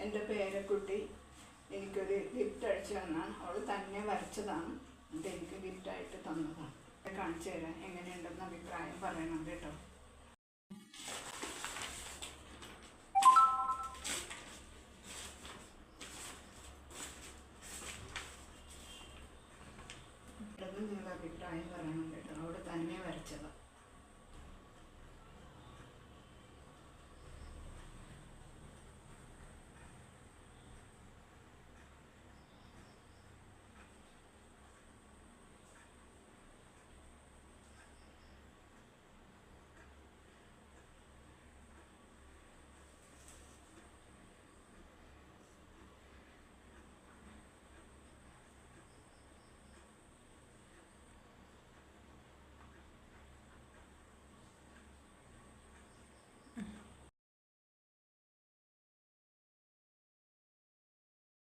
എൻ്റെ പേരക്കുട്ടി എനിക്കൊരു ഗിഫ്റ്റ് അയച്ചു തന്നാണ്. അവൾ തന്നെ വരച്ചതാണ്. ഇത് എനിക്ക് ഗിഫ്റ്റായിട്ട് തന്നതാണ്. കാണിച്ചു തരാം, എങ്ങനെയുണ്ടെന്ന് അഭിപ്രായം പറയണം കേട്ടോ. നിങ്ങൾ അഭിപ്രായം പറയണം കേട്ടോ. അവൾ തന്നെ വരച്ചതാണ്.